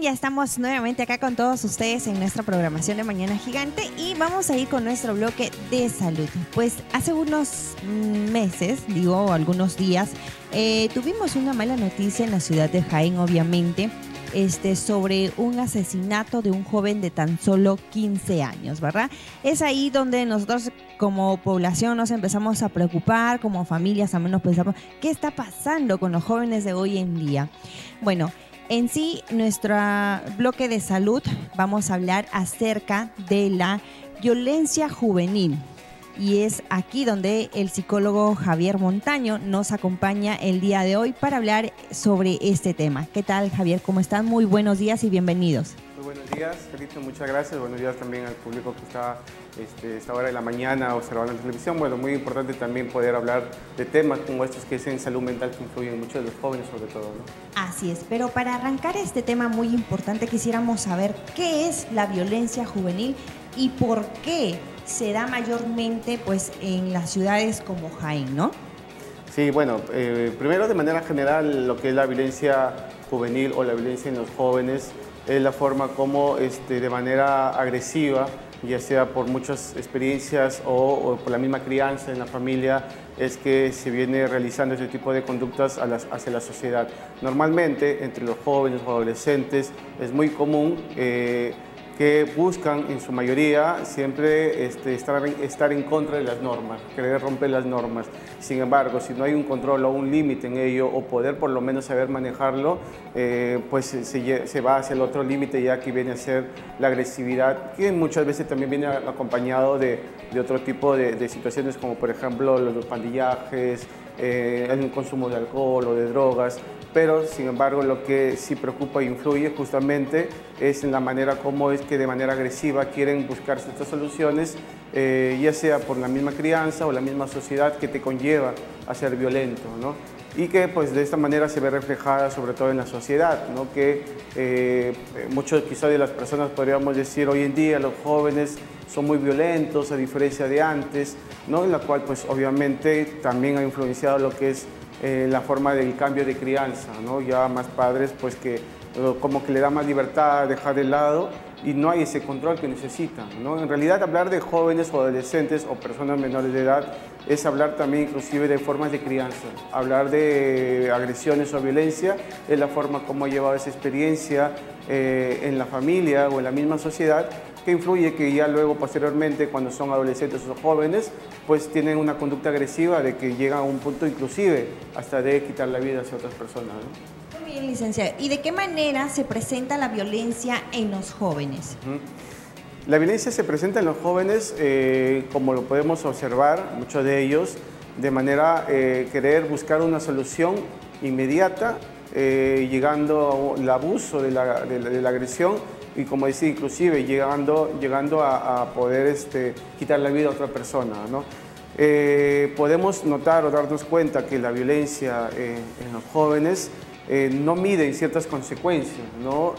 ya estamos nuevamente acá con todos ustedes en nuestra programación de Mañana Gigante y vamos a ir con nuestro bloque de salud. Pues hace unos meses, algunos días, tuvimos una mala noticia en la ciudad de Jaén, obviamente, sobre un asesinato de un joven de tan solo 15 años, ¿verdad? Es ahí donde nosotros como población nos empezamos a preocupar, como familias también nos pensamos, ¿qué está pasando con los jóvenes de hoy en día? Bueno, en sí, nuestro bloque de salud vamos a hablar acerca de la violencia juvenil. Y es aquí donde el psicólogo Javier Montaño nos acompaña el día de hoy para hablar sobre este tema. ¿Qué tal, Javier? ¿Cómo están? Muy buenos días y bienvenidos. Muy buenos días, Felito, muchas gracias. Buenos días también al público que está esta hora de la mañana observando la televisión. Bueno, muy importante también poder hablar de temas como estos que es en salud mental que influyen mucho en los jóvenes sobre todo, ¿no? Así es, pero para arrancar este tema muy importante quisiéramos saber qué es la violencia juvenil y por qué se da mayormente pues, en las ciudades como Jaén, ¿no? Sí, bueno, primero de manera general lo que es la violencia juvenil o la violencia en los jóvenes es la forma como de manera agresiva, ya sea por muchas experiencias o por la misma crianza en la familia, es que se viene realizando este tipo de conductas hacia la sociedad. Normalmente entre los jóvenes o adolescentes es muy común que buscan en su mayoría siempre estar en contra de las normas, querer romper las normas. Sin embargo, si no hay un control o un límite en ello o poder por lo menos saber manejarlo, pues se va hacia el otro límite ya que viene a ser la agresividad, que muchas veces también viene acompañado de otro tipo de situaciones como por ejemplo los pandillajes, el consumo de alcohol o de drogas. Pero, sin embargo, lo que sí preocupa e influye justamente es en la manera como es que de manera agresiva quieren buscar estas soluciones, ya sea por la misma crianza o la misma sociedad que te conlleva a ser violento, ¿no? Y que pues de esta manera se ve reflejada sobre todo en la sociedad, ¿no? Que muchos quizás de las personas podríamos decir hoy en día los jóvenes son muy violentos a diferencia de antes, ¿no? En la cual pues obviamente también ha influenciado lo que es la forma del cambio de crianza, ¿no? Ya más padres pues que como que le da más libertad a dejar de lado y no hay ese control que necesitan, ¿no? En realidad hablar de jóvenes o adolescentes o personas menores de edad es hablar también inclusive de formas de crianza. Hablar de agresiones o violencia es la forma como ha llevado esa experiencia en la familia o en la misma sociedad, que influye que ya luego posteriormente cuando son adolescentes o jóvenes pues tienen una conducta agresiva de que llegan a un punto inclusive hasta de quitar la vida hacia otras personas, ¿no? Muy bien, licenciado. ¿Y de qué manera se presenta la violencia en los jóvenes? La violencia se presenta en los jóvenes, como lo podemos observar, muchos de ellos, de manera querer buscar una solución inmediata, llegando al abuso de la agresión y, como decía, inclusive llegando a poder quitar la vida a otra persona, ¿no? Podemos notar o darnos cuenta que la violencia en los jóvenes no mide ciertas consecuencias, ¿no?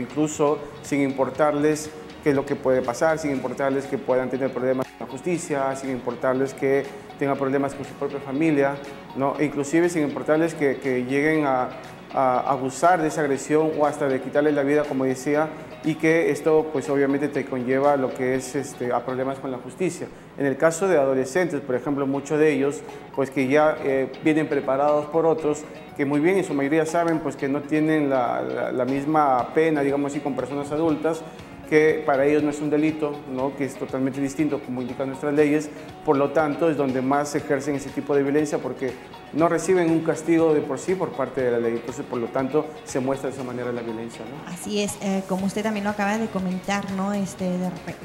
Incluso sin importarles qué es lo que puede pasar, sin importarles que puedan tener problemas con la justicia, sin importarles que tengan problemas con su propia familia, ¿no? E inclusive sin importarles que lleguen a abusar de esa agresión o hasta de quitarles la vida, como decía, y que esto pues obviamente te conlleva lo que es a problemas con la justicia. En el caso de adolescentes, por ejemplo, muchos de ellos pues que ya vienen preparados por otros que muy bien en su mayoría saben pues que no tienen la misma pena, digamos así, con personas adultas, que para ellos no es un delito, ¿no? Que es totalmente distinto como indican nuestras leyes, por lo tanto es donde más se ejercen ese tipo de violencia porque no reciben un castigo de por sí por parte de la ley, entonces por lo tanto se muestra de esa manera la violencia, ¿no? Así es, como usted también lo acaba de comentar, ¿no?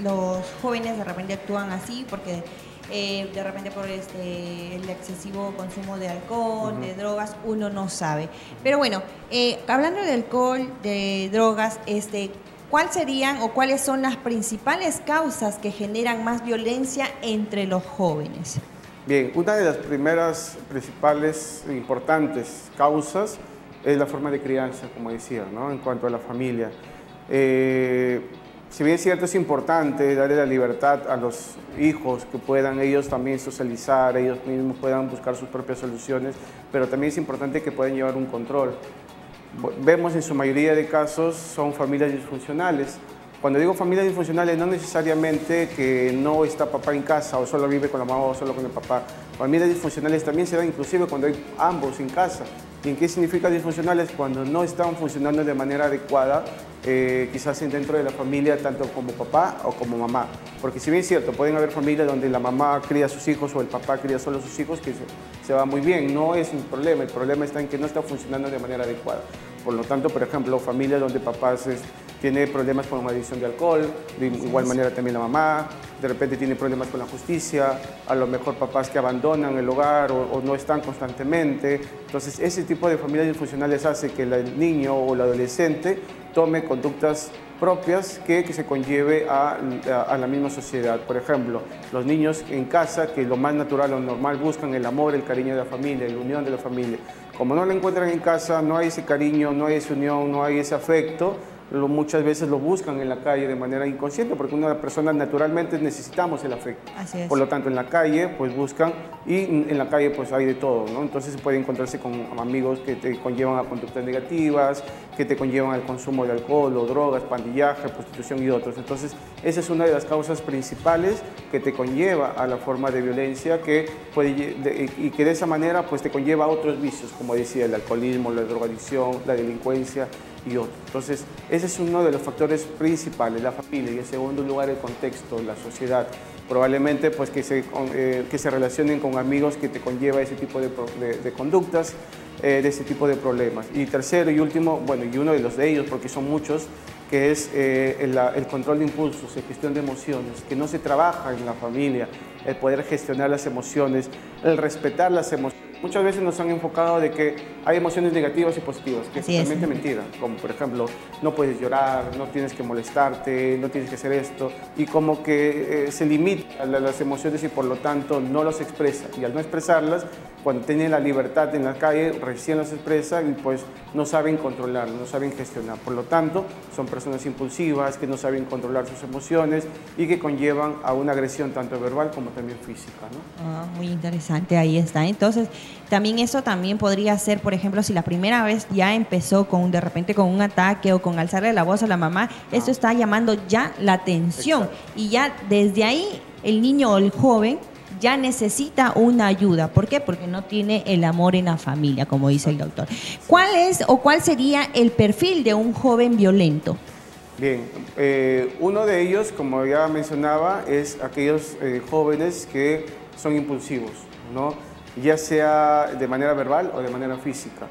Los jóvenes de repente actúan así porque de repente por el excesivo consumo de alcohol, de drogas, uno no sabe. Pero bueno, hablando de alcohol, de drogas, ¿cuáles serían o cuáles son las principales causas que generan más violencia entre los jóvenes? Bien, una de las primeras principales e importantes causas es la forma de crianza, como decía, ¿no? En cuanto a la familia. Si bien es cierto, es importante darle la libertad a los hijos que puedan ellos también socializar, ellos mismos puedan buscar sus propias soluciones, pero también es importante que puedan llevar un control. vemos en su mayoría de casos son familias disfuncionales. Cuando digo familias disfuncionales, no necesariamente que no está papá en casa o solo vive con la mamá o solo con el papá. Familias disfuncionales también se dan inclusive cuando hay ambos en casa. ¿Y en qué significa disfuncionales? Cuando no están funcionando de manera adecuada, quizás dentro de la familia, tanto como papá o como mamá. Porque si bien es cierto, pueden haber familias donde la mamá cría a sus hijos o el papá cría solo a sus hijos, que se va muy bien. No es un problema, el problema está en que no está funcionando de manera adecuada. Por lo tanto, por ejemplo, familias donde papá tiene problemas con la adicción de alcohol, de igual manera también la mamá, de repente tiene problemas con la justicia, a lo mejor papás que abandonan el hogar o no están constantemente. Entonces, ese tipo de familias disfuncionales hace que el niño o el adolescente tome conductas propias que se conlleve a la misma sociedad. Por ejemplo, los niños en casa, que lo más natural o normal buscan el amor, el cariño de la familia, la unión de la familia. Como no lo encuentran en casa, no hay ese cariño, no hay esa unión, no hay ese afecto, muchas veces lo buscan en la calle de manera inconsciente, porque una persona naturalmente necesitamos el afecto. Así es. Por lo tanto, en la calle pues buscan, y en la calle pues hay de todo, ¿no? Entonces se puede encontrarse con amigos que te conllevan a conductas negativas, que te conllevan al consumo de alcohol o drogas, pandillaje, prostitución y otros. Entonces, esa es una de las causas principales que te conlleva a la forma de violencia y que de esa manera pues te conlleva a otros vicios, como decía, el alcoholismo, la drogadicción, la delincuencia y otros. Entonces, ese es uno de los factores principales, la familia, y en segundo lugar el contexto, la sociedad. Probablemente pues que se relacionen con amigos que te conlleva ese tipo de conductas, de ese tipo de problemas. Y tercero y último, bueno, y uno de ellos, porque son muchos, que es el control de impulsos, la gestión de emociones, que no se trabaja en la familia, el poder gestionar las emociones, el respetar las emociones. Muchas veces nos han enfocado de que hay emociones negativas y positivas, que es totalmente mentira. Como por ejemplo, no puedes llorar, no tienes que molestarte, no tienes que hacer esto. Y como que se limita las emociones y por lo tanto no las expresa. Y al no expresarlas, cuando tienen la libertad en la calle, recién las expresa y pues no saben controlar, no saben gestionar. Por lo tanto, son personas impulsivas, que no saben controlar sus emociones y que conllevan a una agresión tanto verbal como también física, ¿no? Muy interesante, ahí está. Entonces, también eso también podría ser, por ejemplo, si la primera vez ya empezó de repente con un ataque o con alzarle la voz a la mamá, eso está llamando ya la atención. Exacto. Y ya desde ahí el niño o el joven ya necesita una ayuda. ¿Por qué? Porque no tiene el amor en la familia, como dice el doctor. ¿Cuál es o cuál sería el perfil de un joven violento? Bien, uno de ellos, como ya mencionaba, es aquellos jóvenes que son impulsivos, ¿no? Ya sea de manera verbal o de manera física.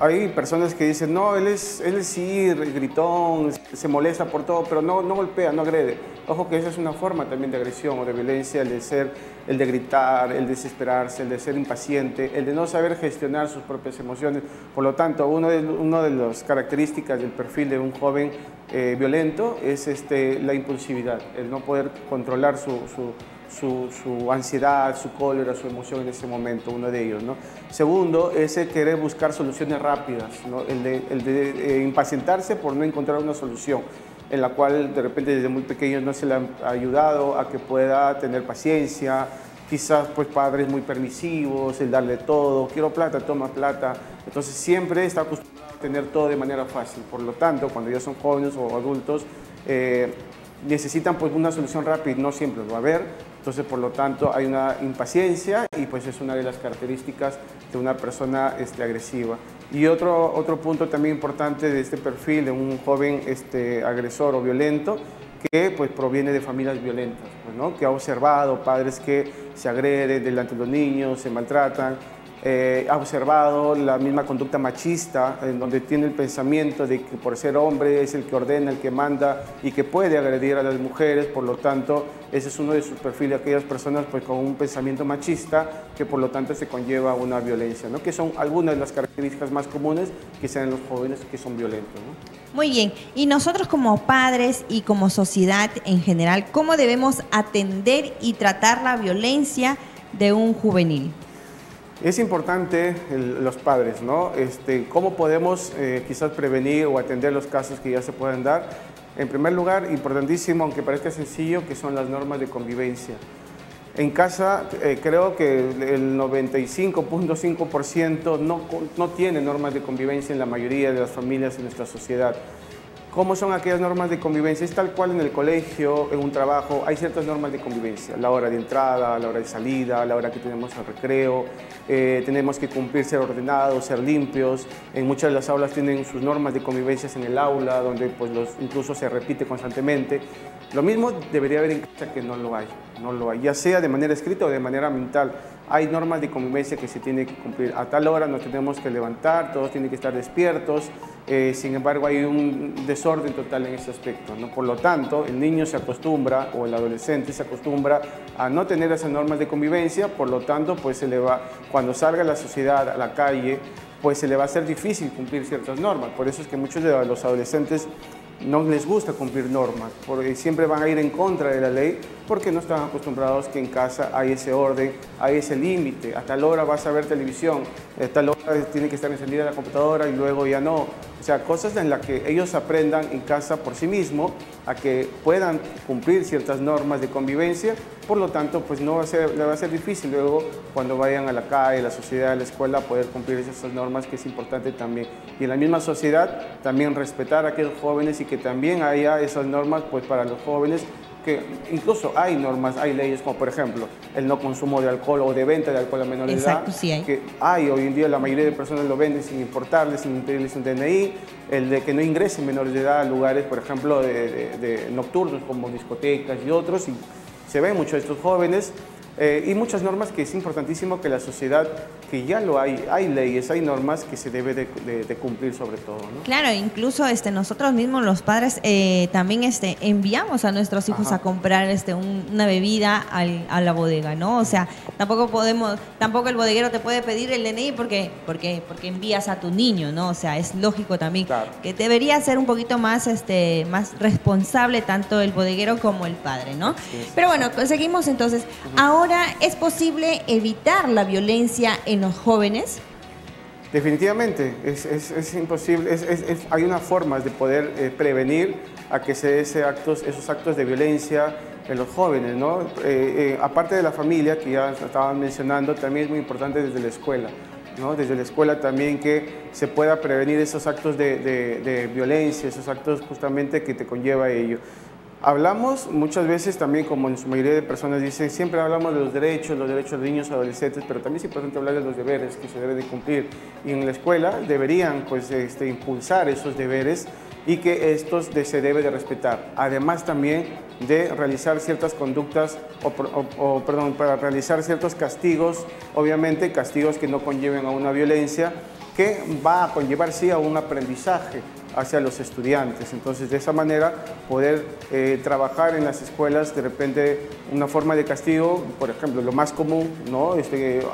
Hay personas que dicen, no, él es sí, gritón, se molesta por todo, pero no golpea, no agrede. Ojo que esa es una forma también de agresión o de violencia, el de gritar, el de desesperarse, el de ser impaciente, el de no saber gestionar sus propias emociones. Por lo tanto, una de las características del perfil de un joven violento es la impulsividad, el no poder controlar su ansiedad, su cólera, su emoción en ese momento, uno de ellos, ¿no? Segundo, es el querer buscar soluciones rápidas, ¿no? El de impacientarse por no encontrar una solución, en la cual de repente desde muy pequeño no se le ha ayudado a que pueda tener paciencia, quizás pues padres muy permisivos, el darle todo, quiero plata, toma plata, entonces siempre está acostumbrado a tener todo de manera fácil. Por lo tanto, cuando ya son jóvenes o adultos, necesitan pues una solución rápida y no siempre lo va a haber. Entonces, por lo tanto, hay una impaciencia y pues es una de las características de una persona agresiva. Y otro punto también importante de este perfil de un joven agresor o violento, que pues proviene de familias violentas, pues, ¿no? Que ha observado padres que se agreden delante de los niños, se maltratan. Ha observado la misma conducta machista, en donde tiene el pensamiento de que por ser hombre es el que ordena, el que manda y que puede agredir a las mujeres. Por lo tanto, ese es uno de sus perfiles, de aquellas personas pues, con un pensamiento machista que por lo tanto se conlleva una violencia, ¿no? Que son algunas de las características más comunes que se dan en los jóvenes que son violentos, ¿no? Muy bien, y nosotros como padres y como sociedad en general, ¿cómo debemos atender y tratar la violencia de un juvenil? Es importante los padres, ¿no? ¿Cómo podemos quizás prevenir o atender los casos que ya se pueden dar? En primer lugar, importantísimo, aunque parezca sencillo, que son las normas de convivencia. En casa creo que el 95.5% no tiene normas de convivencia en la mayoría de las familias en nuestra sociedad. ¿Cómo son aquellas normas de convivencia? Es tal cual en el colegio, en un trabajo, hay ciertas normas de convivencia. La hora de entrada, la hora de salida, la hora que tenemos el recreo, tenemos que cumplir, ser ordenados, ser limpios. En muchas de las aulas tienen sus normas de convivencia en el aula, donde pues, incluso se repite constantemente. Lo mismo debería haber en casa, que no lo hay, ya sea de manera escrita o de manera mental. Hay normas de convivencia que se tienen que cumplir. A tal hora nos tenemos que levantar, todos tienen que estar despiertos. Sin embargo, hay un desorden total en ese aspecto, ¿no? Por lo tanto, el niño se acostumbra, o el adolescente se acostumbra a no tener esas normas de convivencia. Por lo tanto, pues cuando salga a la sociedad, a la calle, pues se le va a hacer difícil cumplir ciertas normas. Por eso es que muchos de los adolescentes no les gusta cumplir normas, porque siempre van a ir en contra de la ley, porque no están acostumbrados que en casa hay ese orden, hay ese límite. A tal hora vas a ver televisión, a tal hora tiene que estar encendida la computadora y luego ya no. O sea, cosas en las que ellos aprendan en casa por sí mismos a que puedan cumplir ciertas normas de convivencia. Por lo tanto, pues le va a ser difícil luego cuando vayan a la calle, a la sociedad, a la escuela, poder cumplir esas normas, que es importante también. Y en la misma sociedad también respetar a aquellos jóvenes, y que también haya esas normas pues para los jóvenes, que incluso hay normas, hay leyes como por ejemplo el no consumo de alcohol o de venta de alcohol a menores de edad. Exacto, sí hay. Que hay hoy en día, la mayoría de personas lo venden sin importarles, sin pedirles un DNI. El de que no ingresen menores de edad a lugares, por ejemplo, de nocturnos como discotecas y otros, y se ven muchos de estos jóvenes. Y muchas normas que es importantísimo que la sociedad, que ya lo hay leyes, hay normas que se debe de cumplir sobre todo, ¿no? Claro, incluso nosotros mismos los padres también enviamos a nuestros hijos a comprar una bebida a la bodega, ¿no? O sea, tampoco el bodeguero te puede pedir el DNI porque envías a tu niño, ¿no? O sea, es lógico también, claro, que debería ser un poquito más responsable tanto el bodeguero como el padre, ¿no? Sí. Pero bueno, seguimos entonces. Ahora, ¿es posible evitar la violencia en los jóvenes? Definitivamente, es imposible. Hay unas formas de poder prevenir a que se den esos actos de violencia en los jóvenes, ¿no? Aparte de la familia, que ya estaban mencionando, también es muy importante desde la escuela, ¿no? Desde la escuela también que se pueda prevenir esos actos de violencia, esos actos justamente que te conlleva a ello. Hablamos muchas veces también, como en su mayoría de personas dicen, siempre hablamos de los derechos de niños y adolescentes, pero también es importante hablar de los deberes que se deben de cumplir. Y en la escuela deberían pues, impulsar esos deberes, y que estos se debe de respetar. Además también de realizar ciertas conductas, para realizar ciertos castigos, obviamente castigos que no conlleven a una violencia, que va a conllevar sí a un aprendizaje hacia los estudiantes. Entonces, de esa manera, poder trabajar en las escuelas, de repente, una forma de castigo, por ejemplo, lo más común, ¿no?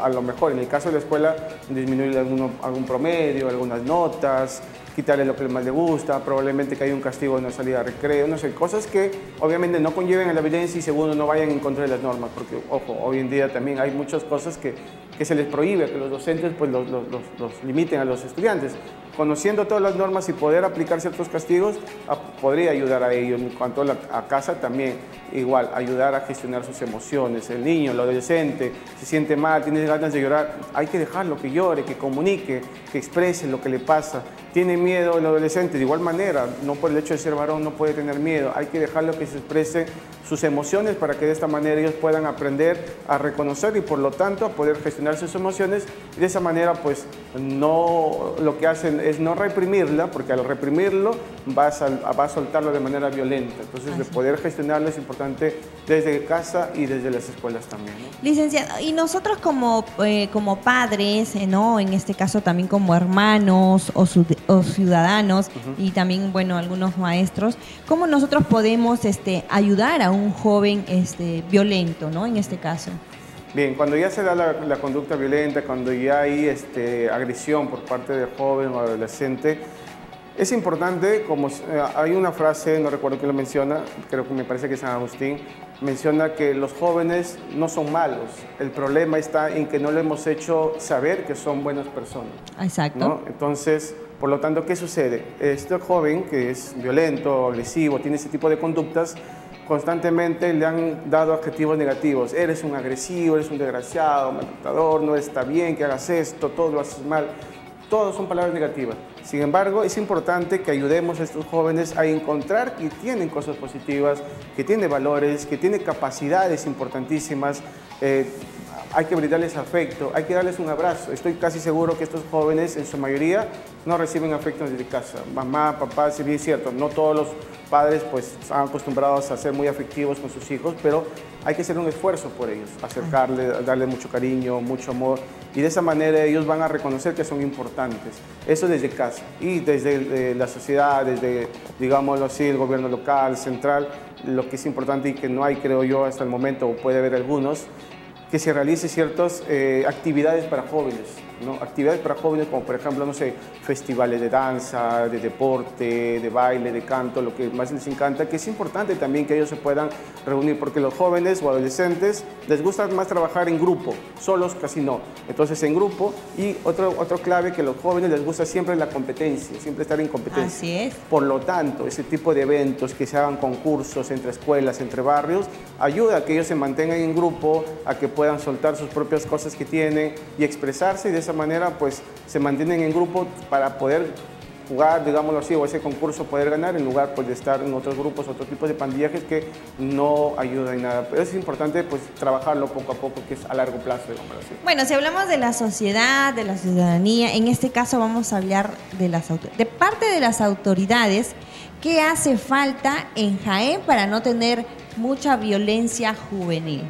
A lo mejor, en el caso de la escuela, disminuir algún promedio, algunas notas, quitarle lo que más le gusta, probablemente que haya un castigo en una salida de recreo, no sé, cosas que obviamente no conlleven a la violencia y segundo no vayan en contra de las normas, porque, ojo, hoy en día también hay muchas cosas que se les prohíbe, que los docentes pues los limiten a los estudiantes. Conociendo todas las normas y poder aplicar ciertos castigos, podría ayudar a ellos. En cuanto a casa también, igual, ayudar a gestionar sus emociones. El niño, el adolescente, se siente mal, tiene ganas de llorar, hay que dejarlo que llore, que comunique, que exprese lo que le pasa. Tiene miedo el adolescente, de igual manera, no por el hecho de ser varón no puede tener miedo, hay que dejarlo que se exprese sus emociones para que de esta manera ellos puedan aprender a reconocer y por lo tanto a poder gestionar sus emociones, y de esa manera pues no, lo que hacen es no reprimirla, porque al reprimirlo va a soltarlo de manera violenta. Entonces de poder gestionarlo es importante desde casa y desde las escuelas también, ¿no? Licenciado, y nosotros como padres, ¿no? En este caso también como hermanos o ciudadanos, y también, bueno, algunos maestros, ¿cómo nosotros podemos ayudar a un joven violento, ¿no? En este caso. Bien, cuando ya se da la conducta violenta, cuando ya hay agresión por parte del joven o adolescente, es importante, como hay una frase, no recuerdo quién lo menciona, creo que me parece que es San Agustín, menciona que los jóvenes no son malos, el problema está en que no le hemos hecho saber que son buenas personas. Exacto. ¿No? Entonces, por lo tanto, ¿qué sucede? Este joven que es violento, agresivo, tiene ese tipo de conductas, constantemente le han dado adjetivos negativos. Eres un agresivo, eres un desgraciado, maltratador, no está bien que hagas esto, todo lo haces mal. Todos son palabras negativas. Sin embargo, es importante que ayudemos a estos jóvenes a encontrar que tienen cosas positivas, que tienen valores, que tienen capacidades importantísimas. Hay que brindarles afecto, hay que darles un abrazo. Estoy casi seguro que estos jóvenes, en su mayoría, no reciben afecto desde casa. Mamá, papá, si bien es cierto, no todos los padres pues están acostumbrados a ser muy afectivos con sus hijos, pero hay que hacer un esfuerzo por ellos, acercarles, darles mucho cariño, mucho amor, y de esa manera ellos van a reconocer que son importantes. Eso desde casa y desde la sociedad, desde, digámoslo así, el gobierno local, central, lo que es importante y que no hay, creo yo, hasta el momento, o puede haber algunos, que se realice ciertas actividades para jóvenes, ¿no? Actividades para jóvenes como, por ejemplo, no sé, festivales de danza, de deporte, de baile, de canto, lo que más les encanta, que es importante también que ellos se puedan reunir, porque los jóvenes o adolescentes les gusta más trabajar en grupo, solos casi no. Entonces, en grupo, y otro clave que a los jóvenes les gusta siempre la competencia, siempre estar en competencia. Así es. Por lo tanto, ese tipo de eventos, que se hagan concursos entre escuelas, entre barrios, ayuda a que ellos se mantengan en grupo, a que puedan soltar sus propias cosas que tienen y expresarse, y de esa manera pues se mantienen en grupo para poder jugar, digámoslo así, o ese concurso poder ganar, en lugar pues de estar en otros grupos, otros tipos de pandillajes que no ayudan en nada. Pero es importante pues trabajarlo poco a poco, que es a largo plazo, digámoslo así. Bueno, si hablamos de la sociedad, de la ciudadanía, en este caso vamos a hablar de parte de las autoridades. ¿Qué hace falta en Jaén para no tener mucha violencia juvenil?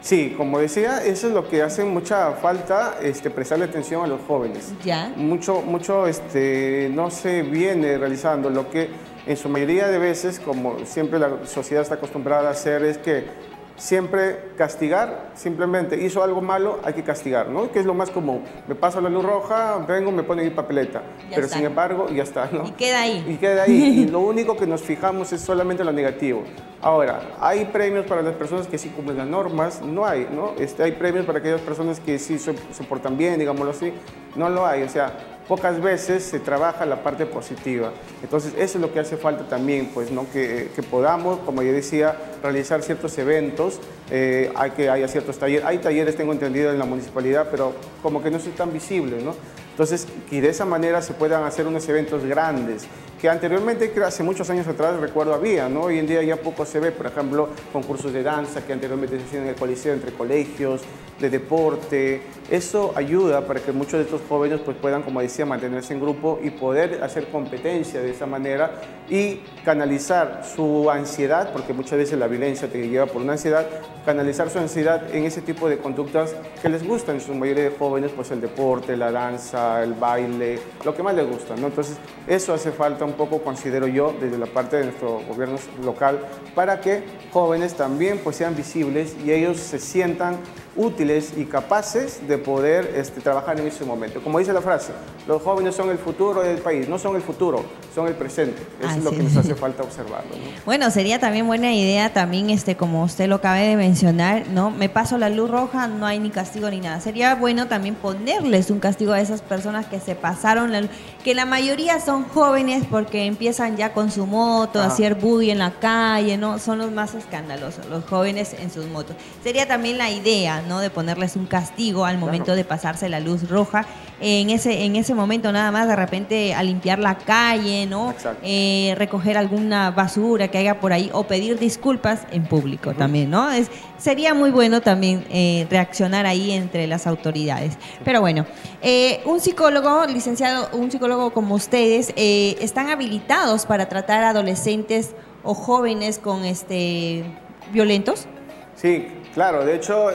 Sí, como decía, eso es lo que hace mucha falta, prestarle atención a los jóvenes. Ya. Mucho no se viene realizando. Lo que en su mayoría de veces, como siempre la sociedad está acostumbrada a hacer, es que siempre castigar, simplemente hizo algo malo, hay que castigar, ¿no? Que es lo más común. Me paso la luz roja, vengo, me ponen mi papeleta. Pero sin embargo, ya está, ¿no? Y queda ahí. Y queda ahí. Y lo único que nos fijamos es solamente lo negativo. Ahora, ¿hay premios para las personas que sí cumplen las normas? No hay, ¿no? Hay premios para aquellas personas que sí se portan bien, digámoslo así. No lo hay, o sea, pocas veces se trabaja la parte positiva. Entonces, eso es lo que hace falta también, pues, ¿no? Que podamos, como yo decía, realizar ciertos eventos, hay que haya ciertos talleres. Hay talleres, tengo entendido, en la municipalidad, pero como que no son tan visibles, ¿no? Entonces, que de esa manera se puedan hacer unos eventos grandes, que anteriormente, hace muchos años atrás, recuerdo, había, ¿no? Hoy en día ya poco se ve, por ejemplo, concursos de danza que anteriormente se hacían en el coliseo entre colegios, de deporte. Eso ayuda para que muchos de estos jóvenes pues, puedan, como decía, mantenerse en grupo y poder hacer competencia de esa manera y canalizar su ansiedad, porque muchas veces la violencia te lleva por una ansiedad, canalizar su ansiedad en ese tipo de conductas que les gustan en su mayoría de jóvenes, pues el deporte, la danza, el baile, lo que más les gusta, ¿no? Entonces, eso hace falta un poco, considero yo, desde la parte de nuestro gobierno local, para que jóvenes también pues, sean visibles y ellos se sientan útiles y capaces de poder trabajar en ese momento. Como dice la frase, los jóvenes son el futuro del país, no son el futuro, son el presente. Eso es lo que nos hace falta observarlo, ¿no? Bueno, sería también buena idea también, como usted lo acaba de mencionar, ¿no? Me paso la luz roja, no hay ni castigo ni nada. Sería bueno también ponerles un castigo a esas personas que se pasaron la luz, que la mayoría son jóvenes porque empiezan ya con su moto, a hacer bullying en la calle, ¿no? Son los más escandalosos, los jóvenes en sus motos. Sería también la idea, ¿no? De ponerles un castigo al momento de pasarse la luz roja. En ese momento nada más de repente a limpiar la calle, ¿no? Recoger alguna basura que haya por ahí o pedir disculpas en público también, ¿no? Sería muy bueno también reaccionar ahí entre las autoridades. Pero bueno, un psicólogo, licenciado, un psicólogo como ustedes, ¿están habilitados para tratar a adolescentes o jóvenes con violentos? Sí, claro. De hecho,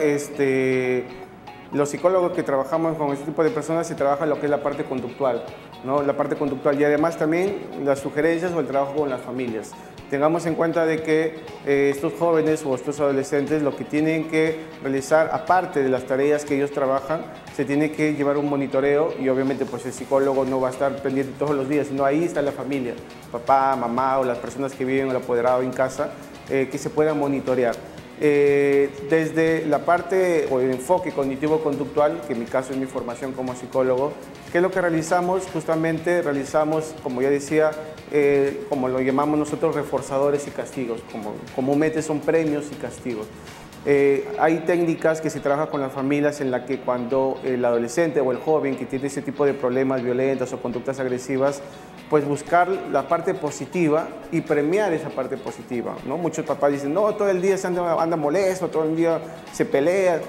los psicólogos que trabajamos con este tipo de personas se trabaja lo que es la parte conductual, ¿no? La parte conductual y además también las sugerencias o el trabajo con las familias. Tengamos en cuenta de que estos jóvenes o estos adolescentes lo que tienen que realizar, aparte de las tareas que ellos trabajan, se tiene que llevar un monitoreo y obviamente pues el psicólogo no va a estar pendiente todos los días, sino ahí está la familia, papá, mamá o las personas que viven o el apoderado en casa, que se puedan monitorear. Desde la parte o el enfoque cognitivo-conductual, que en mi caso es mi formación como psicólogo, ¿qué es lo que realizamos? Justamente realizamos, como ya decía, como lo llamamos nosotros, reforzadores y castigos, como comúnmente son premios y castigos. Hay técnicas que se trabajan con las familias en la que cuando el adolescente o el joven que tiene ese tipo de problemas violentos o conductas agresivas, pues buscar la parte positiva y premiar esa parte positiva, ¿no? Muchos papás dicen, no, todo el día anda molesto, todo el día se pelea,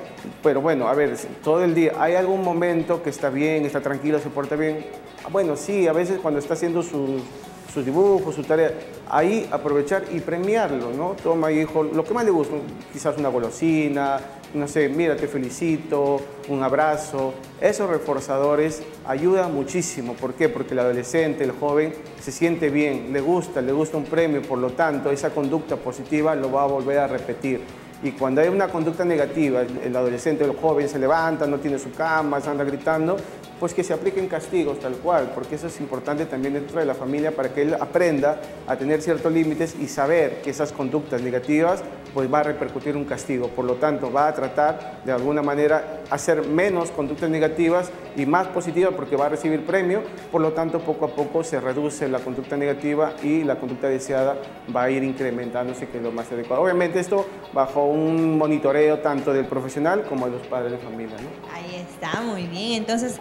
pero bueno, a ver, todo el día, ¿hay algún momento que está bien, está tranquilo, se porta bien? Bueno, sí, a veces cuando está haciendo sus dibujos, su tarea, ahí aprovechar y premiarlo, ¿no? Toma, hijo, lo que más le gusta, quizás una golosina, no sé, mira, te felicito, un abrazo. Esos reforzadores ayudan muchísimo. ¿Por qué? Porque el adolescente, el joven, se siente bien, le gusta un premio, por lo tanto, esa conducta positiva lo va a volver a repetir. Y cuando hay una conducta negativa, el adolescente, el joven se levanta, no tiene su cama, se anda gritando, pues que se apliquen castigos tal cual, porque eso es importante también dentro de la familia para que él aprenda a tener ciertos límites y saber que esas conductas negativas pues va a repercutir un castigo. Por lo tanto, va a tratar de alguna manera hacer menos conductas negativas y más positivas porque va a recibir premio. Por lo tanto, poco a poco se reduce la conducta negativa y la conducta deseada va a ir incrementándose, que es lo más adecuado. Obviamente esto bajo un monitoreo tanto del profesional como de los padres de familia, ¿no? Ahí está, muy bien. Entonces,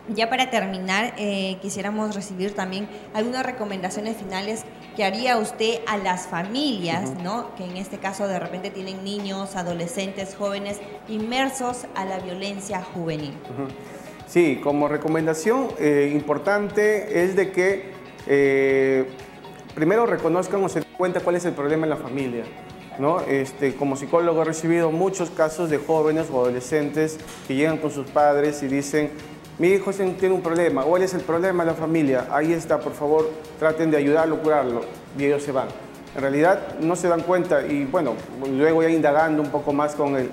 ya para terminar, quisiéramos recibir también algunas recomendaciones finales que haría usted a las familias, ¿no? Que en este caso de repente tienen niños, adolescentes, jóvenes inmersos a la violencia juvenil. Sí, como recomendación importante es de que primero reconozcan o se den cuenta cuál es el problema en la familia, ¿no? Como psicólogo he recibido muchos casos de jóvenes o adolescentes que llegan con sus padres y dicen: mi hijo tiene un problema, o él es el problema de la familia, ahí está, por favor, traten de ayudarlo, curarlo, y ellos se van. En realidad no se dan cuenta y bueno, luego ya indagando un poco más con el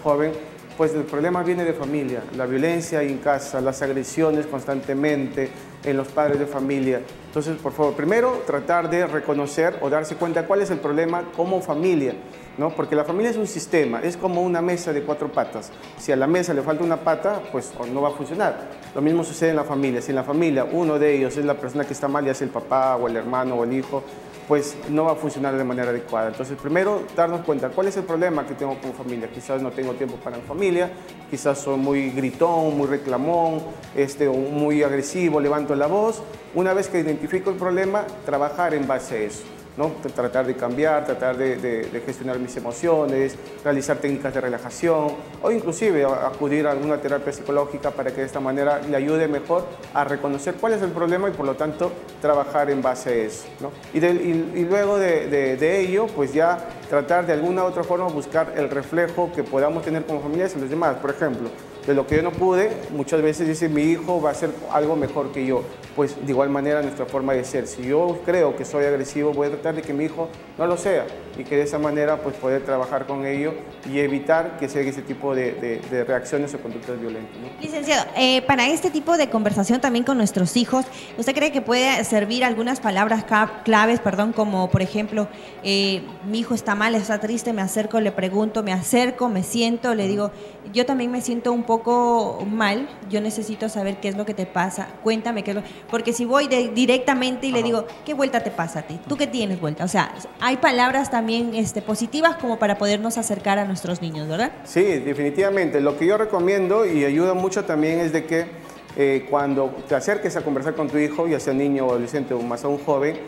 joven, pues el problema viene de familia, la violencia en casa, las agresiones constantemente en los padres de familia. Entonces, por favor, primero tratar de reconocer o darse cuenta cuál es el problema como familia, ¿no? Porque la familia es un sistema, es como una mesa de 4 patas. Si a la mesa le falta una pata, pues no va a funcionar. Lo mismo sucede en la familia. Si en la familia uno de ellos es la persona que está mal, ya sea el papá o el hermano o el hijo, pues no va a funcionar de manera adecuada. Entonces, primero, darnos cuenta cuál es el problema que tengo como familia. Quizás no tengo tiempo para mi familia, quizás soy muy gritón, muy reclamón, o muy agresivo, levanto la voz. Una vez que identifico el problema, trabajar en base a eso, ¿no? Tratar de cambiar, tratar de gestionar mis emociones, realizar técnicas de relajación o inclusive acudir a alguna terapia psicológica para que de esta manera le ayude mejor a reconocer cuál es el problema y por lo tanto trabajar en base a eso, ¿no? Y luego de ello, pues ya tratar de alguna u otra forma buscar el reflejo que podamos tener como familias en los demás. Por ejemplo, de lo que yo no pude, muchas veces dice mi hijo va a hacer algo mejor que yo. Pues de igual manera nuestra forma de ser. Si yo creo que soy agresivo, voy a tratar de que mi hijo no lo sea y que de esa manera pues poder trabajar con ello y evitar que se haga ese tipo de reacciones o conductas violentas, ¿no? Licenciado, para este tipo de conversación también con nuestros hijos, ¿usted cree que puede servir algunas palabras claves, como por ejemplo, mi hijo está mal, está triste, me acerco, le pregunto, me acerco, me siento, le digo, yo también me siento un poco mal, yo necesito saber qué es lo que te pasa, cuéntame qué es lo... Porque si voy directamente y le digo, ¿qué vuelta te pasa a ti? ¿Tú qué tienes vuelta? O sea, hay palabras también positivas como para podernos acercar a nuestros niños, ¿verdad? Sí, definitivamente. Lo que yo recomiendo y ayuda mucho también es de que cuando te acerques a conversar con tu hijo, ya sea niño o adolescente o más aún joven,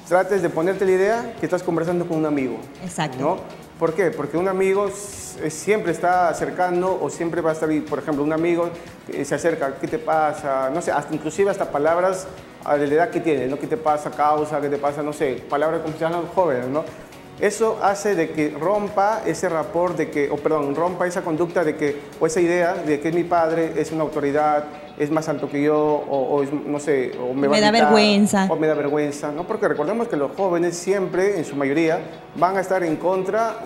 trates de ponerte la idea que estás conversando con un amigo. Exacto. ¿No? ¿Por qué? Porque un amigo siempre está acercando o siempre va a estar, por ejemplo, un amigo se acerca, ¿qué te pasa? No sé, inclusive hasta palabras a la edad que tienes, ¿no? ¿Qué te pasa? Causa, ¿qué te pasa? No sé, palabras como se llaman los jóvenes, ¿no? Eso hace de que rompa ese rapport rompa esa conducta de que, o esa idea de que mi padre es una autoridad, es más alto que yo, no sé, o me va a da gritar, vergüenza. o me da vergüenza, ¿no? Porque recordemos que los jóvenes siempre, en su mayoría, van a estar en contra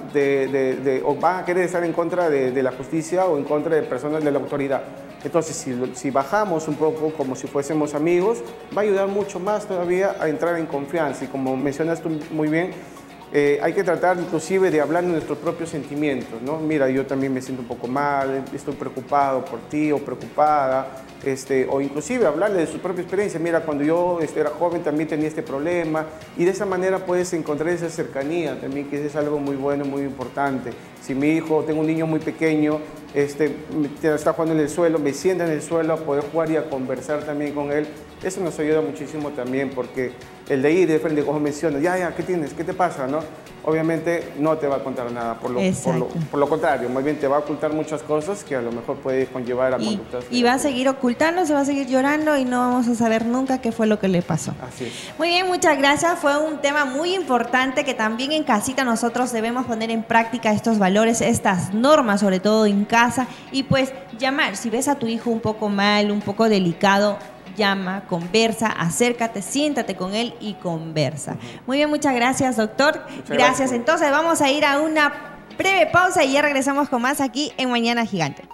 o van a querer estar en contra de la justicia o en contra de personas de la autoridad. Entonces, si bajamos un poco como si fuésemos amigos, va a ayudar mucho más todavía a entrar en confianza. Y como mencionas tú muy bien, hay que tratar inclusive de hablar de nuestros propios sentimientos, ¿no? Mira, yo también me siento un poco mal, estoy preocupado por ti o preocupada, o inclusive hablarle de su propia experiencia. Mira, cuando yo era joven también tenía este problema, y de esa manera puedes encontrar esa cercanía también, que es algo muy bueno, muy importante. Si mi hijo, tengo un niño muy pequeño, está jugando en el suelo, me sienta en el suelo a poder jugar y a conversar también con él, eso nos ayuda muchísimo también, porque el de ir de frente, como mencionas, ya, ¿qué tienes? ¿Qué te pasa? ¿No? Obviamente no te va a contar nada, por lo contrario, más bien te va a ocultar muchas cosas que a lo mejor puede conllevar a conductas. Y va a seguir ocultándose, va a seguir llorando y no vamos a saber nunca qué fue lo que le pasó. Así es. Muy bien, muchas gracias. Fue un tema muy importante que también en casita nosotros debemos poner en práctica estos valores, estas normas, sobre todo en casa. Y pues llamar, si ves a tu hijo un poco mal, un poco delicado, llama, conversa, acércate, siéntate con él y conversa. Muy bien, muchas gracias, doctor. Gracias. Entonces vamos a ir a una breve pausa y ya regresamos con más aquí en Mañana Gigante.